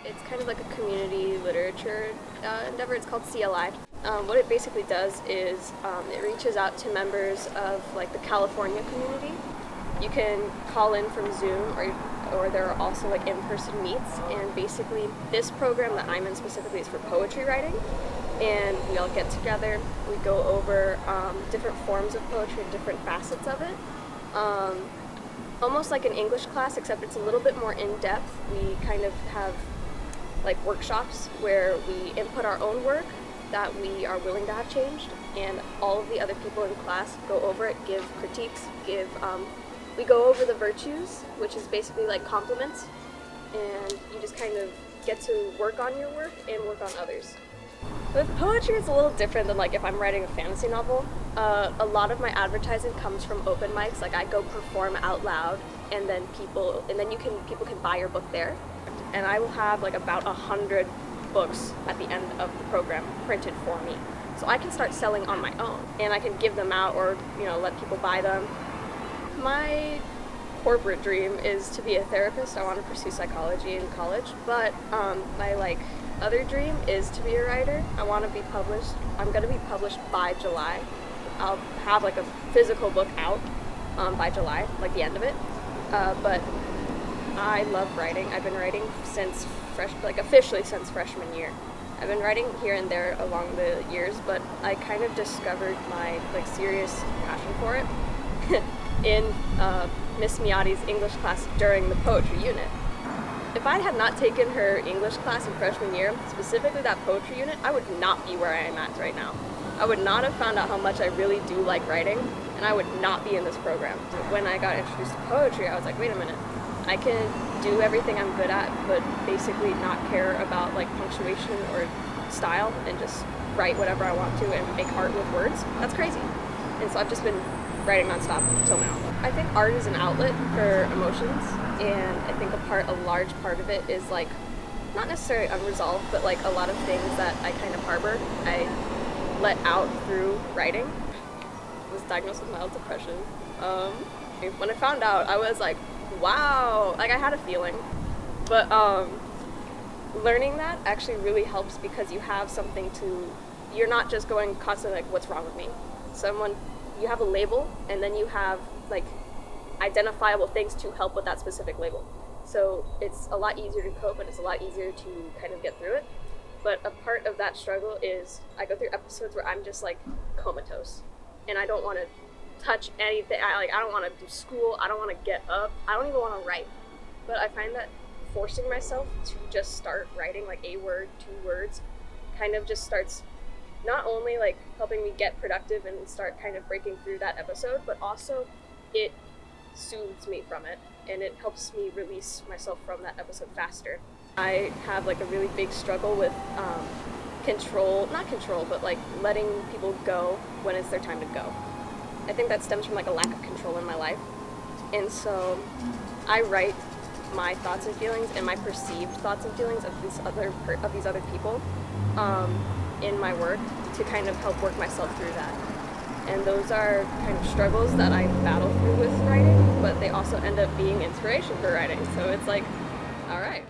It's kind of like a community literature endeavor. It's called CLI. What it basically does is it reaches out to members of like the California community. You can call in from Zoom, or there are also like in-person meets. And basically, this program that I'm in specifically is for poetry writing. And we all get together. We go over different forms of poetry and different facets of it. Almost like an English class, except it's a little bit more in-depth. We kind of have like workshops where we input our own work that we are willing to have changed, and all of the other people in class go over it, give critiques, we go over the virtues, which is basically like compliments, and you just kind of get to work on your work and work on others. With poetry, it's a little different than like if I'm writing a fantasy novel. A lot of my advertising comes from open mics. Like I go perform out loud, and then people can buy your book there. And I will have like about 100 books at the end of the program printed for me. So I can start selling on my own, and I can give them out or let people buy them. My corporate dream is to be a therapist. I want to pursue psychology in college, but my other dream is to be a writer. I want to be published. I'm going to be published by July. I'll have like a physical book out by July, like the end of it. But I love writing. I've been writing since officially since freshman year. I've been writing here and there along the years, but I kind of discovered my serious passion for it in Miss Miati's English class during the poetry unit. If I had not taken her English class in freshman year, specifically that poetry unit, I would not be where I am at right now. I would not have found out how much I really do like writing, and I would not be in this program. When I got introduced to poetry, I was like, wait a minute, I can do everything I'm good at, but basically not care about punctuation or style and just write whatever I want to and make art with words. That's crazy. And so I've just been writing nonstop until now. I think art is an outlet for emotions, and I think a large part of it is not necessarily unresolved, but a lot of things that I kind of harbor, I let out through writing. I was diagnosed with mild depression. When I found out, I was like, wow, I had a feeling. But learning that actually really helps, because you have something you're not just going constantly what's wrong with me. You have a label, and then you have identifiable things to help with that specific label. So it's a lot easier to cope, and it's a lot easier to kind of get through it. But a part of that struggle is I go through episodes where I'm just comatose, and I don't want to touch anything. I don't want to do school. I don't want to get up. I don't even want to write. But I find that forcing myself to just start writing a word, 2 words, kind of just starts not only helping me get productive and start kind of breaking through that episode, but also it soothes me from it, and it helps me release myself from that episode faster. I have a really big struggle with letting people go when it's their time to go. I think that stems from a lack of control in my life, and so I write my thoughts and feelings and my perceived thoughts and feelings of these other people in my work to kind of help work myself through that. And those are kind of struggles that I battle through with writing, but they also end up being inspiration for writing. So it's all right.